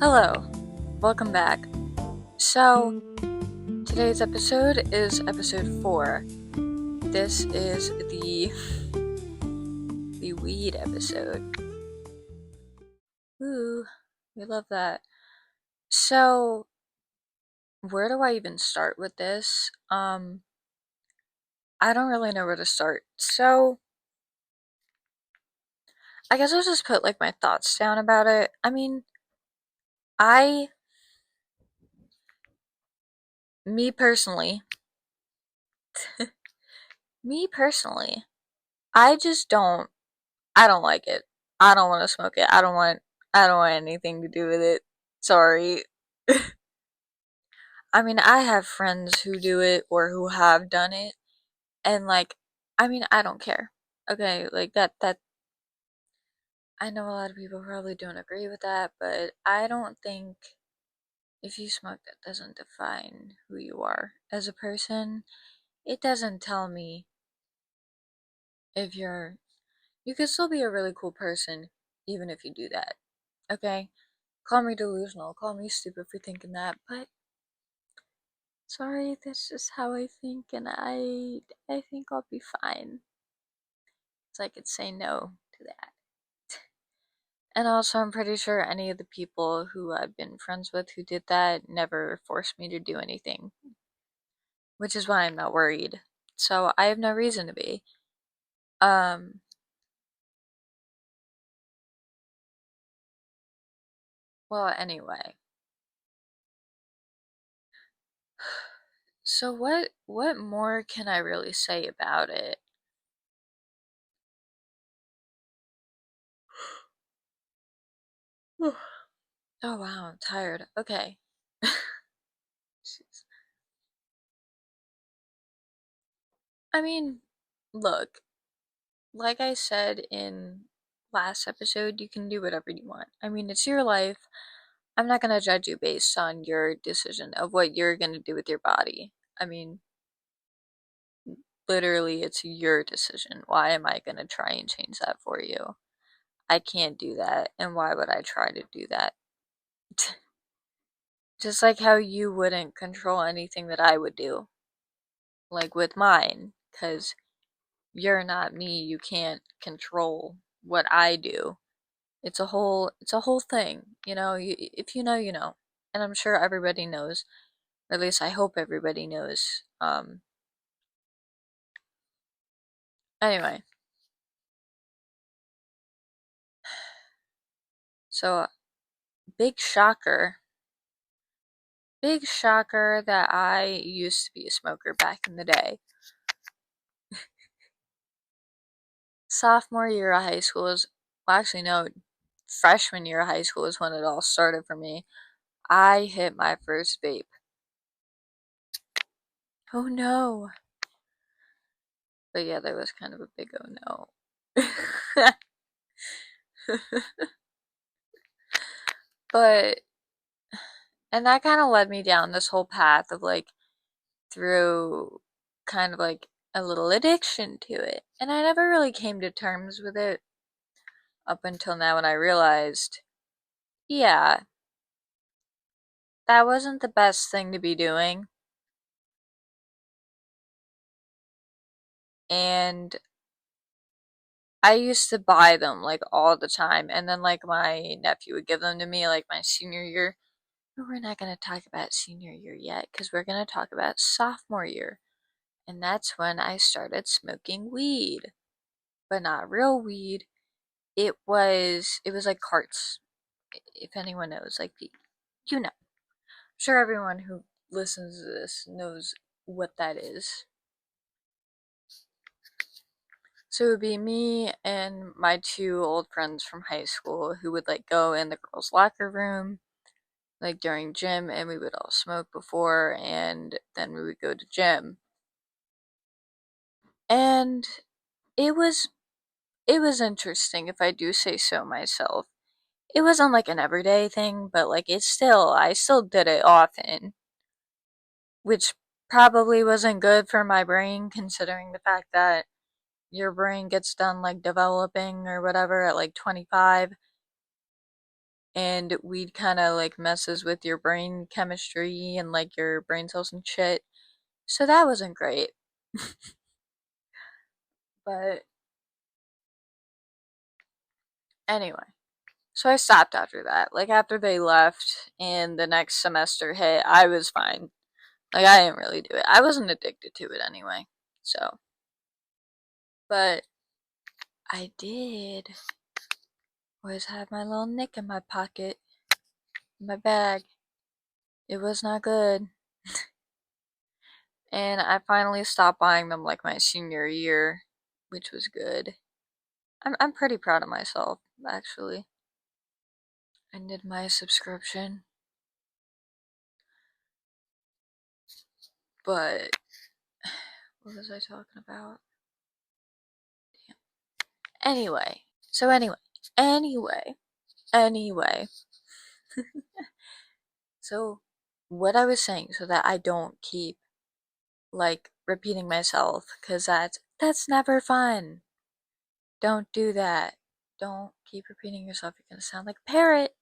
Hello, welcome back. So, today's episode is episode 4. This is the weed episode. Ooh, we love that. So, where do I even start with this? I don't really know where to start. So, I guess I'll just put like my thoughts down about it. I me personally, me personally, I just I don't like it. I don't want to smoke it. I don't want anything to do with it. Sorry. I have friends who do it or who have done it and I don't care. Okay, like that I know a lot of people probably don't agree with that, but I don't think if you smoke that doesn't define who you are as a person. It doesn't tell me if you could still be a really cool person even if you do that. Okay? Call me delusional, call me stupid for thinking that, but sorry, that's just how I think, and I think I'll be fine. So I could say no to that. And also, I'm pretty sure any of the people who I've been friends with who did that never forced me to do anything, which is why I'm not worried. So I have no reason to be. Um, well, anyway. So what more can I really say about it? Oh wow, I'm tired. Okay. Jeez. I mean, look, like I said in last episode, you can do whatever you want. It's your life. I'm not gonna judge you based on your decision of what you're gonna do with your body. I mean, literally, it's your decision. Why am I gonna try and change that for you? I can't do that, and why would I try to do that? Just like how you wouldn't control anything that I would do, like with mine, because you're not me. You can't control what I do. It's a whole thing, if you know, you know. And I'm sure everybody knows, or at least I hope everybody knows. Anyway, so big shocker. Big shocker that I used to be a smoker back in the day. Sophomore year of high school is, well, actually, no, freshman year of high school is when it all started for me. I hit my first vape. Oh no. But yeah, there was kind of a big oh no. But and that kind of led me down this whole path of like through kind of like a little addiction to it. And I never really came to terms with it up until now when I realized, yeah, that wasn't the best thing to be doing. And I used to buy them like all the time. And then like my nephew would give them to me like my senior year. But we're not going to talk about senior year yet because we're going to talk about sophomore year. And that's when I started smoking weed, but not real weed. It was like carts. If anyone knows, like you know, I'm sure everyone who listens to this knows what that is. So it would be me and my two old friends from high school who would like go in the girls' locker room like during gym and we would all smoke before and then we would go to gym. And it was it was interesting if I do say so myself. It wasn't like an everyday thing, but like I still did it often, which probably wasn't good for my brain considering the fact that your brain gets done like developing or whatever at like 25. and weed kind of like messes with your brain chemistry and like your brain cells and shit. So that wasn't great. But anyway, so I stopped after that. Like after they left and the next semester hit, I was fine. Like I didn't really do it. I wasn't addicted to it anyway. So, but I did always have my little nick in my pocket, in my bag. It was not good. And I finally stopped buying them like my senior year, which was good. I'm pretty proud of myself, actually. I did my subscription, but what was I talking about? Damn. Anyway, so anyway. So what I was saying, so that I don't keep like repeating myself, cause that's never fun. Don't do that. Don't keep repeating yourself. You're gonna sound like a parrot.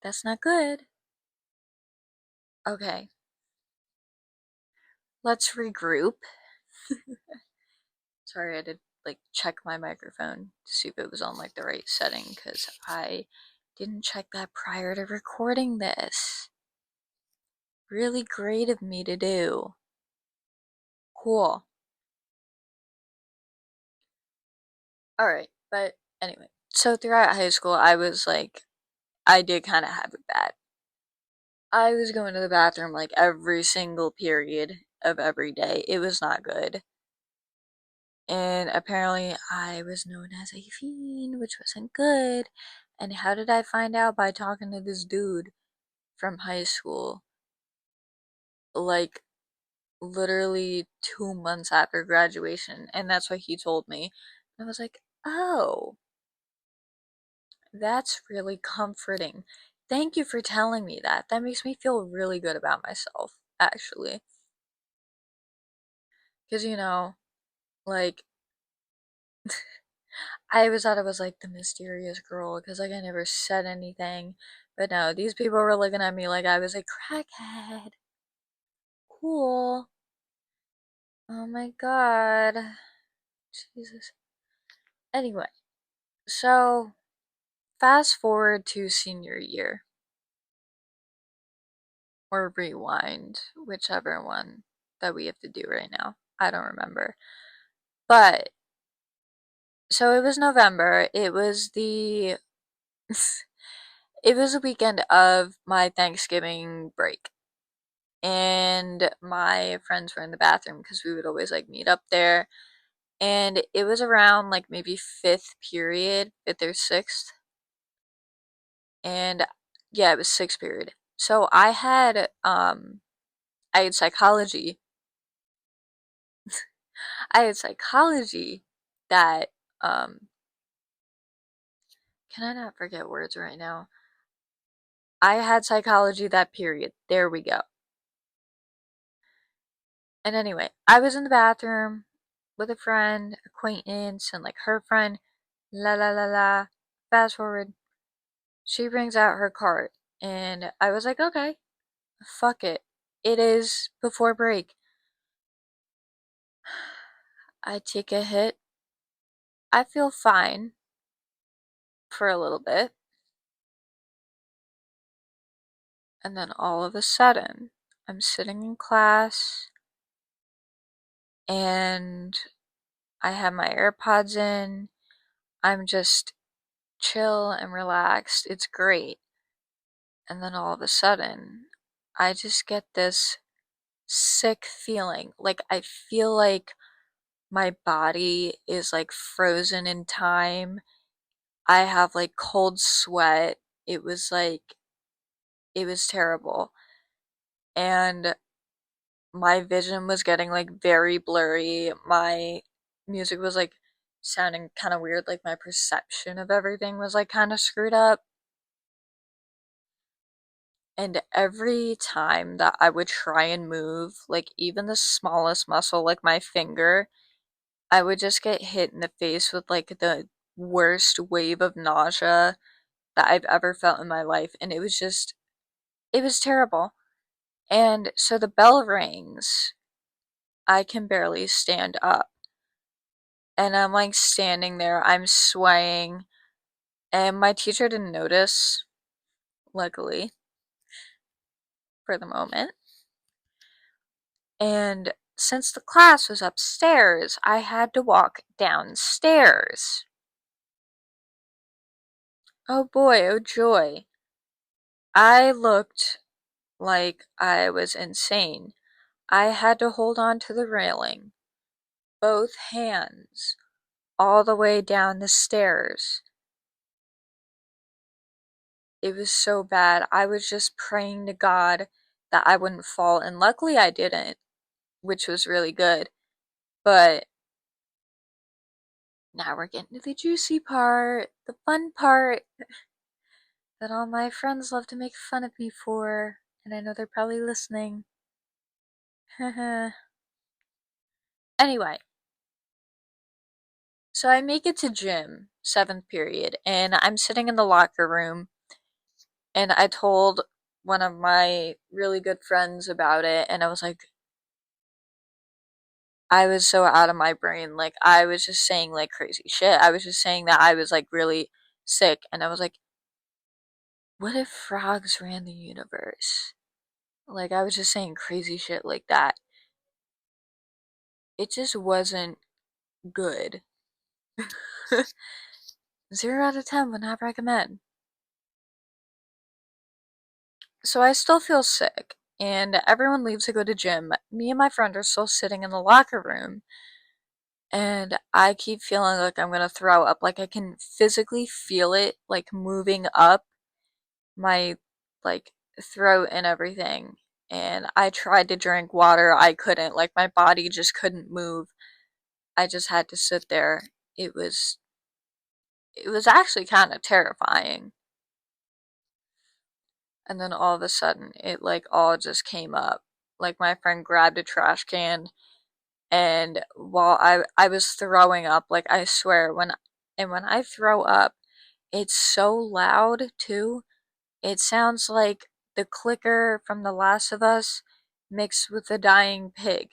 That's not good. Okay, let's regroup. Sorry, I did like check my microphone to see if it was on like the right setting because I didn't check that prior to recording this. Really great of me to do. Cool. Alright, but anyway. So throughout high school, I was like, I did kind of have it bad. I was going to the bathroom like every single period of every day. It was not good. And apparently I was known as a fiend, which wasn't good. And how did I find out? By talking to this dude from high school, like literally 2 months after graduation, and that's what he told me. I was like, oh, that's really comforting. Thank you for telling me that. That makes me feel really good about myself, actually. Because, like, I always thought I was like the mysterious girl because like I never said anything. But no, these people were looking at me like I was a crackhead. Cool. Oh my god. Jesus. Anyway, so fast forward to senior year or rewind, whichever one that we have to do right now. I don't remember. But so it was November. It was the it was the weekend of my Thanksgiving break. And my friends were in the bathroom because we would always like meet up there. And it was around like maybe fifth period, fifth or sixth. And yeah, it was sixth period. So I had psychology. I had psychology that can I not forget words right now? I had psychology that period. There we go. And anyway, I was in the bathroom with a friend, acquaintance, and like her friend. La la la la. Fast forward. She brings out her cart, and I was like, okay, fuck it. It is before break. I take a hit. I feel fine for a little bit. And then all of a sudden, I'm sitting in class and I have my AirPods in. I'm just chill and relaxed. It's great. And then all of a sudden, I just get this sick feeling. Like, I feel like my body is like frozen in time. I have like cold sweat. It was like, it was terrible. And my vision was getting like very blurry. My music was like sounding kind of weird. Like my perception of everything was like kind of screwed up. And every time that I would try and move, like even the smallest muscle, like my finger, I would just get hit in the face with like the worst wave of nausea that I've ever felt in my life. And it was terrible. And so the bell rings. I can barely stand up. And I'm like standing there, I'm swaying. And my teacher didn't notice, luckily, for the moment. And since the class was upstairs, I had to walk downstairs. Oh boy, oh joy. I looked like I was insane. I had to hold on to the railing, both hands, all the way down the stairs. It was so bad. I was just praying to God that I wouldn't fall, and luckily I didn't, which was really good. But now we're getting to the juicy part, the fun part that all my friends love to make fun of me for, and I know they're probably listening. Anyway, so I make it to gym, 7th period, and I'm sitting in the locker room, and I told one of my really good friends about it, and I was like, I was so out of my brain. Like, I was just saying, like, crazy shit. I was just saying that I was, like, really sick, and I was like, what if frogs ran the universe? Like, I was just saying crazy shit like that. It just wasn't good. 0 out of 10 would not recommend. So I still feel sick, and everyone leaves to go to gym. Me and my friend are still sitting in the locker room, and I keep feeling like I'm gonna throw up. Like, I can physically feel it, like, moving up my, like, throat and everything. And I tried to drink water, I couldn't. Like, my body just couldn't move. I just had to sit there. It was it was actually kind of terrifying. And then all of a sudden, it like all just came up. Like, my friend grabbed a trash can, and while I was throwing up, like, I swear, when I throw up, it's so loud too. It sounds like the clicker from The Last of Us mixed with a dying pig.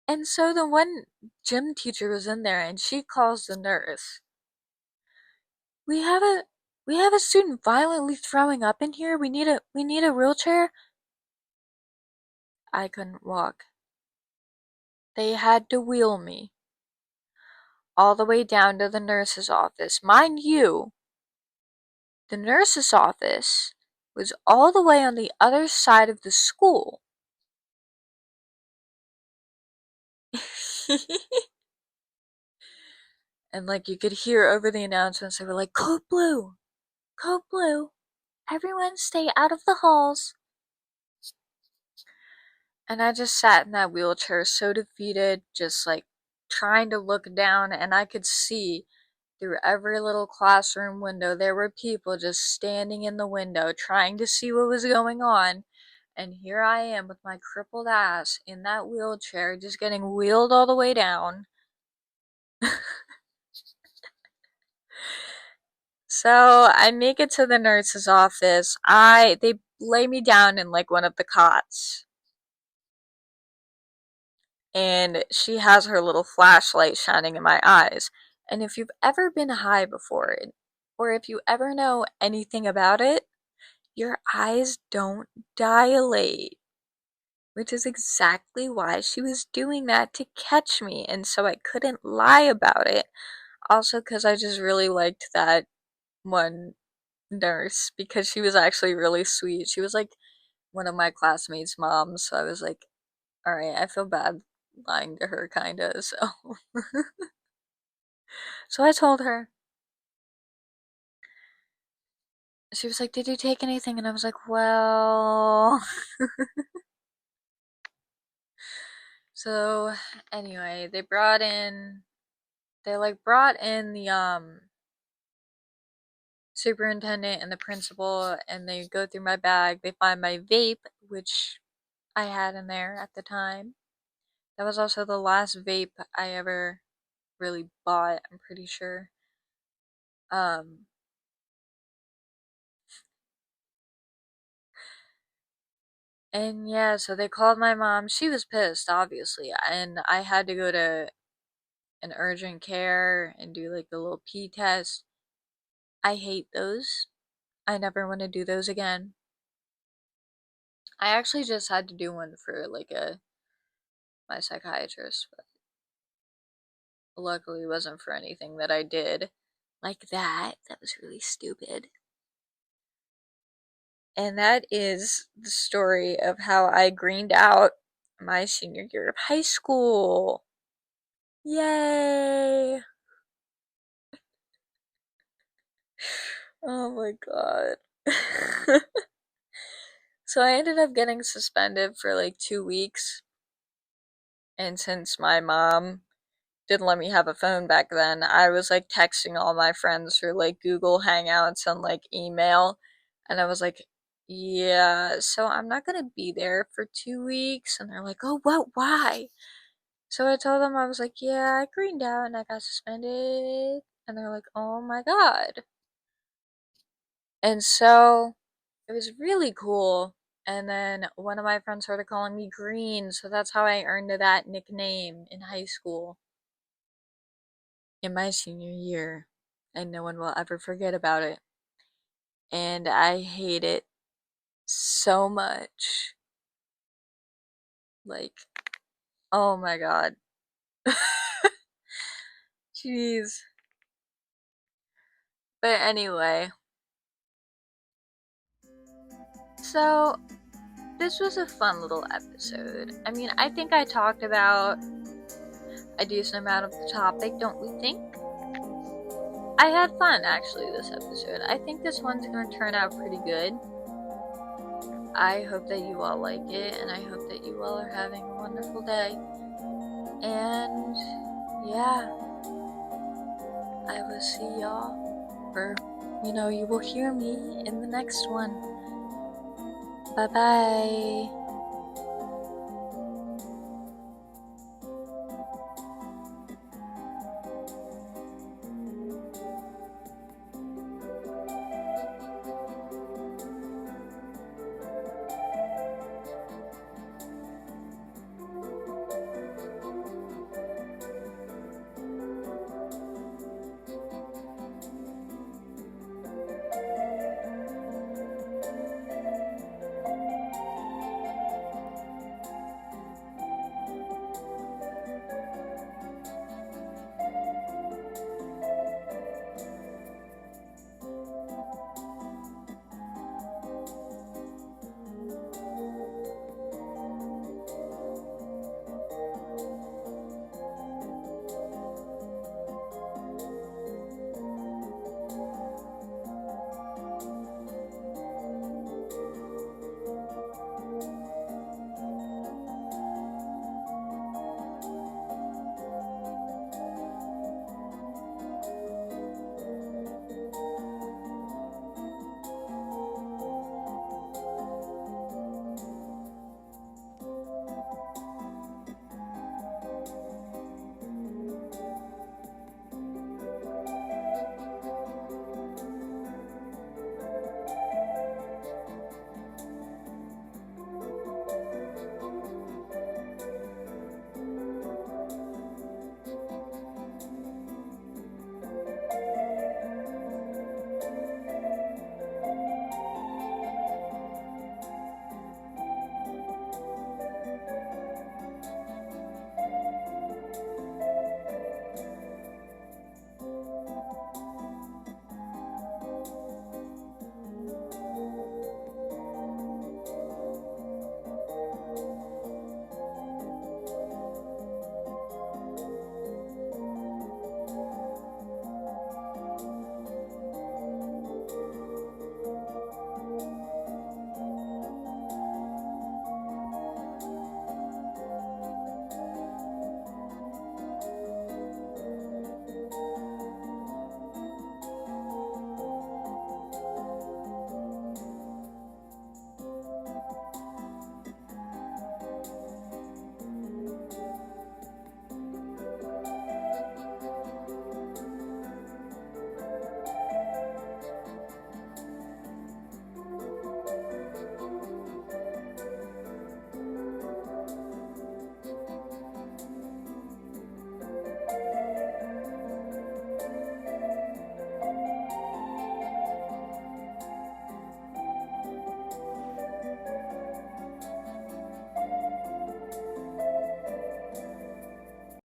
And so the one gym teacher was in there, and she calls the nurse. We have a we have a student violently throwing up in here. We need a wheelchair. I couldn't walk. They had to wheel me all the way down to the nurse's office. Mind you, the nurse's office was all the way on the other side of the school. And like, you could hear over the announcements, they were like, code blue, code blue, everyone stay out of the halls. And I just sat in that wheelchair so defeated, just like trying to look down, and I could see through every little classroom window there were people just standing in the window trying to see what was going on. And here I am with my crippled ass in that wheelchair just getting wheeled all the way down. So I make it to the nurse's office. They lay me down in like one of the cots, and she has her little flashlight shining in my eyes. And if you've ever been high before, or if you ever know anything about it, your eyes don't dilate, which is exactly why she was doing that, to catch me, and so I couldn't lie about it. Also, because I just really liked that one nurse, because she was actually really sweet. She was like one of my classmates' moms, so I was like, alright, I feel bad lying to her, kinda, so. So I told her. She was like, did you take anything? And I was like, well. So, anyway, they like brought in the, superintendent and the principal, and they go through my bag. They find my vape, which I had in there at the time. That was also the last vape I ever really bought, I'm pretty sure. Um, and yeah, so they called my mom. She was pissed, obviously, and I had to go to an urgent care and do like the little pee test. I hate those. I never want to do those again. I actually just had to do one for like a my psychiatrist, but luckily it wasn't for anything that I did like that. That was really stupid. And that is the story of how I greened out my senior year of high school. Yay! Oh my god. So I ended up getting suspended for like 2 weeks. And since my mom didn't let me have a phone back then, I was like texting all my friends through like Google Hangouts and like email. And I was like, yeah, so I'm not gonna be there for 2 weeks. And they're like, oh, what? Why? So I told them, I was like, yeah, I greened out and I got suspended. And they're like, oh my god. And so it was really cool. And then one of my friends started calling me Green, so that's how I earned that nickname in high school in my senior year. And no one will ever forget about it. And I hate it so much. Like, oh my god. Jeez. But anyway, so this was a fun little episode. I mean, I think I talked about a decent amount of the topic, don't we think? I had fun actually this episode. I think this one's going to turn out pretty good. I hope that you all like it, and I hope that you all are having a wonderful day. And yeah, I will see y'all, or you will hear me in the next one. Bye bye.